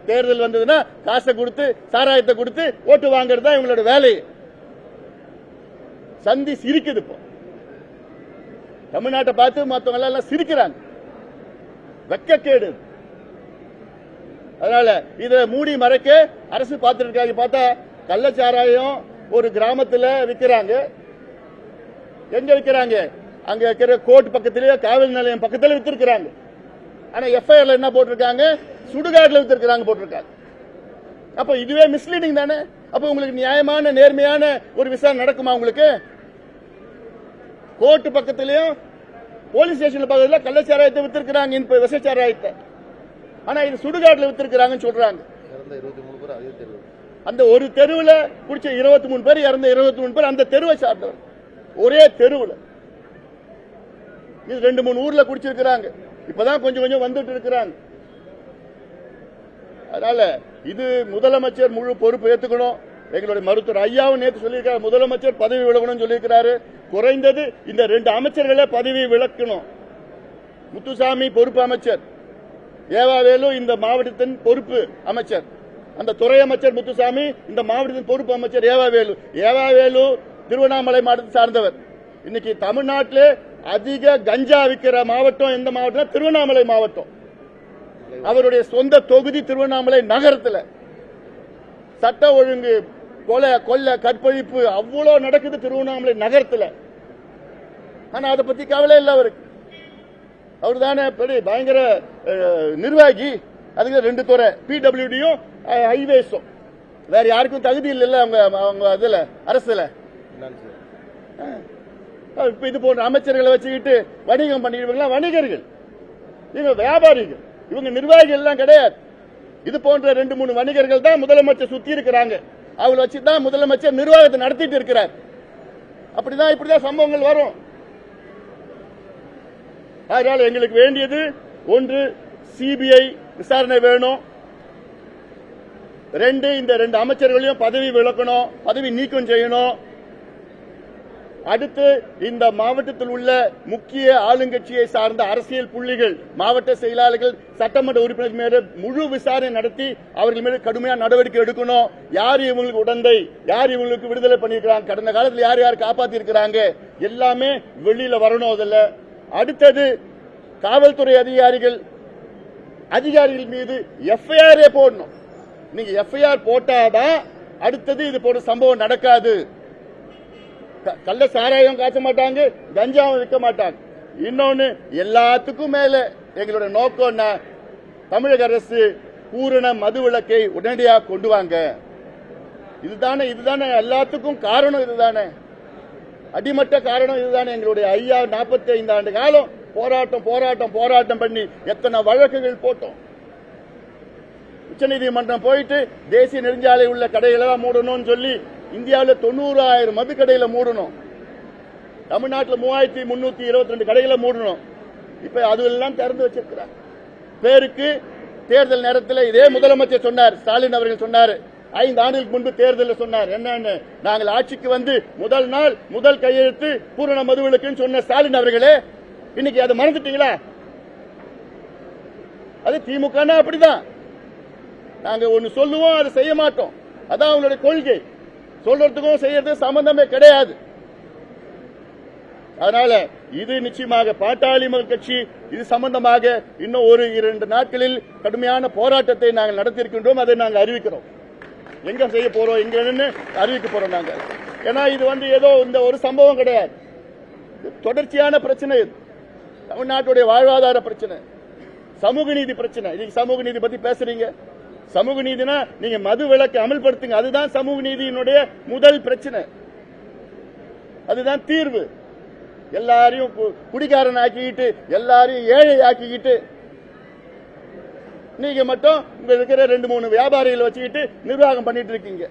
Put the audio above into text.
தேர்தல் வந்ததுன்னா காசை கொடுத்து சாராயத்தை கொடுத்து ஓட்டு வாங்குறது தான் இவங்களோட வேலை. சந்தி சிரிக்குது. இப்போ தமிழ்நாட்டை பார்த்து மற்றவங்க எல்லாம் சிரிக்கிறாங்க. வெக்கக்கேடு. அதனால இதை மூடி மறைக்க அரசு பார்த்துட்டு இருக்காங்க. பார்த்தா கள்ளச்சாராயம் ஒரு கிராமத்தில் விற்கிறாங்க. எங்க விற்கிறாங்க? அங்க இருக்கிற கோர்ட் பக்கத்திலேயே காவல் நிலையம் பக்கத்தில் வித்திருக்கிறாங்க. ஆனா எஃப்ஐஆர்ல என்ன போட்டிருக்காங்க? சுடுகாட்டில் வித்திருக்கிறாங்க போட்டிருக்காங்க. அப்ப இதுவே மிஸ்லீடிங் தானே? அப்ப உங்களுக்கு நியாயமான நேர்மையான ஒரு விசாரணை நடக்குமா? உங்களுக்கு கோர்ட் பக்கத்திலையும் போலீஸ் ஸ்டேஷன் பக்கத்தில் கள்ளச்சாராயத்தை வித்திருக்கிறாங்க, விசச்சாராயத்தை. ஆனா இது சுடுகாட்டில் வித்திருக்கிறாங்கன்னு சொல்றாங்க. அந்த ஒரு தெருவில் குடிச்ச 23 பேர், இறந்த 23 பேர் அந்த தெருவை சார்ந்தவர். ஒரே தெருவில் இது 2-3 ஊர்ல குடிச்சிருக்கிறாங்க. இப்பதான் கொஞ்சம் கொஞ்சம் வந்துட்டு இருக்கிறாங்க. அதனால இது முதலமைச்சர் முழு பொறுப்பு ஏற்றுக்கணும். எங்களுடைய மருத்துவர் ஐயாவும் நேற்று சொல்லியிருக்காரு, முதலமைச்சர் பதவி விலகணும்னு சொல்லியிருக்கிறாரு. குறைந்தது இந்த 2 அமைச்சர்களை பதவி விலக்கணும். முத்துசாமி பொறுப்பு அமைச்சர், ஏவாவேலு இந்த மாவட்டத்தின் பொறுப்பு அமைச்சர். அந்த துறை அமைச்சர் முத்துசாமி, இந்த மாவட்டத்தின் பொறுப்பு அமைச்சர் ஏவாவேலு. ஏவாவேலு திருவண்ணாமலை மாவட்டத்தை சார்ந்தவர். இன்னைக்கு தமிழ்நாட்டிலே அதிக கஞ்சா விற்கிற மாவட்டம் எந்த மாவட்டம்? திருவண்ணாமலை மாவட்டம். அவருடைய சொந்த தொகுதி திருவண்ணாமலை நகரத்தில். சட்ட ஒழுங்கு, கொலை, கொள்ளை, கற்பழிப்பு அவ்வளவு நடக்குது திருவண்ணாமலை நகரத்தில். ஆனா அதை பத்தி கவலை இல்லை அவருக்கு. அவர் தானே பயங்கர நிர்வாகி. அதுக்கு 2 துறை, பிடபிள்யூடியும் ஹைவேஸும். வேற யாருக்கும் தகுதி இல்லைல்ல அவங்க அதுல அரசுல. இப்ப இது போன்ற அமைச்சர்களை வச்சுக்கிட்டு வணிகம் பண்ணிடுவாங்களா? வணிகர்கள், இவங்க வியாபாரிகள், இவங்க நிர்வாகிகள் எல்லாம் கிடையாது. இது போன்ற 2-3 வணிகர்கள் தான் முதலமைச்சர் சுத்தி இருக்கிறாங்க. அவங்களை வச்சுதான் முதலமைச்சர் நிர்வாகத்தை நடத்திட்டு இருக்கிறார். அப்படிதான் இப்படிதான் சம்பவங்கள் வரும். அதனால எங்களுக்கு வேண்டியது ஒன்று, சிபிஐ விசாரணை வேணும். 2, இந்த 2 அமைச்சர்களையும் பதவி விலக்கணும், பதவி நீக்கம் செய்யணும். அடுத்து இந்த மாவட்டத்தில் உள்ள முக்கிய ஆளுங்கட்சியை சார்ந்த அரசியல் புள்ளிகள், மாவட்ட செயலாளர்கள், சட்டமன்ற உறுப்பினர் மீது முழு விசாரணை நடத்தி அவர்கள் மீது கடுமையான நடவடிக்கை எடுக்கணும். யார் இவங்களுக்கு உடந்தை, யார் இவங்களுக்கு விடுதலை பண்ணிருக்கிறாங்க, கடந்த காலத்தில் யார் யார் காப்பாத்தி இருக்கிறாங்க, எல்லாமே வெளியில வரணும். அதில் அடுத்தது காவல்துறை அதிகாரிகள் மீது எஃப்ஐஆர் போடணும். நீங்க எஃப்ஐஆர் போட்டாதான் அடுத்தது இது போன்ற சம்பவம் நடக்காது. கள்ள சாராயம் காய்ச்ச மாட்டாங்க, கஞ்சாவும் விற்க மாட்டாங்க. இன்னொன்னு, எல்லாத்துக்கும் மேல எங்களுடைய நோக்கம் தமிழக அரசு பூரண மது விலக்கை உடனடியாக கொண்டு வாங்க. இதுதானே எல்லாத்துக்கும் காரணம். இதுதானே அடிமட்ட காரணம். இதுதானே எங்களுடைய ஐயா 45 ஆண்டு காலம் போராட்டம் பண்ணி எத்தனை வழக்குகள் போட்டோம். உச்சநீதிமன்றம் போயிட்டு தேசிய நெடுஞ்சாலை உள்ள கடைகளெல்லாம் மூடணும்னு சொல்லி இந்தியாவில் 90,000 மது கடைகளை மூடணும். தமிழ்நாட்டில் 3,322 கடைகளை மூடணும். இப்ப அதுவெல்லாம் திறந்து வச்சிருக்கிறார். பேருக்கு தேர்தல் நேரத்தில் இதே முதலமைச்சர் சொன்னார், ஸ்டாலின் அவர்கள் சொன்னார், 5 ஆண்டுகளுக்கு முன்பு தேர்தலில் சொன்னார். என்னன்னு, நாங்கள் ஆட்சிக்கு வந்து முதல் நாள் முதல் கையெழுத்து பூரண மதுவிலக்குன்னு சொன்ன ஸ்டாலின் அவர்களே, இன்னைக்கு அதை மறந்துட்டீங்களா? அது திமுக அப்படிதான். நாங்க ஒன்னு சொல்லுவோம், அதை செய்ய மாட்டோம். அதான் அவங்களுடைய கொள்கை. சொல்றதுக்கும் செய்யறது சம்பந்தமே கிடையாது. அதனால இது நிச்சயமாக பாட்டாளி மக்கள் கட்சி இது சம்பந்தமாக இன்னும் 1-2 நாட்களில் கடுமையான போராட்டத்தை நாங்கள் நடத்தியிருக்கின்றோம். அதை நாங்கள் அறிவிக்கிறோம். எங்க செய்ய போறோம், எங்க அறிவிக்க போறோம் நாங்க. ஏன்னா இது ஏதோ இந்த ஒரு சம்பவம் கிடையாது. தொடர்ச்சியான பிரச்சனை. இது தமிழ்நாட்டுடைய வாழ்வாதார பிரச்சனை, சமூக நீதி பிரச்சனை. இன்னைக்கு சமூக நீதி பத்தி பேசுறீங்க. சமூக நீதினா நீங்க மது விலக்கை அமல்படுத்துங்க. அதுதான் சமூக நீதியினுடைய முதல் பிரச்சனை. அதுதான் தீர்வு. எல்லாரையும் குடிகாரன் ஆக்கிக்கிட்டு, எல்லாரையும் ஏழை ஆக்கிக்கிட்டு, நீங்க மட்டும் உங்க இருக்கிற 2-3 வியாபாரிகளை வச்சுக்கிட்டு நிர்வாகம் பண்ணிட்டு இருக்கீங்க.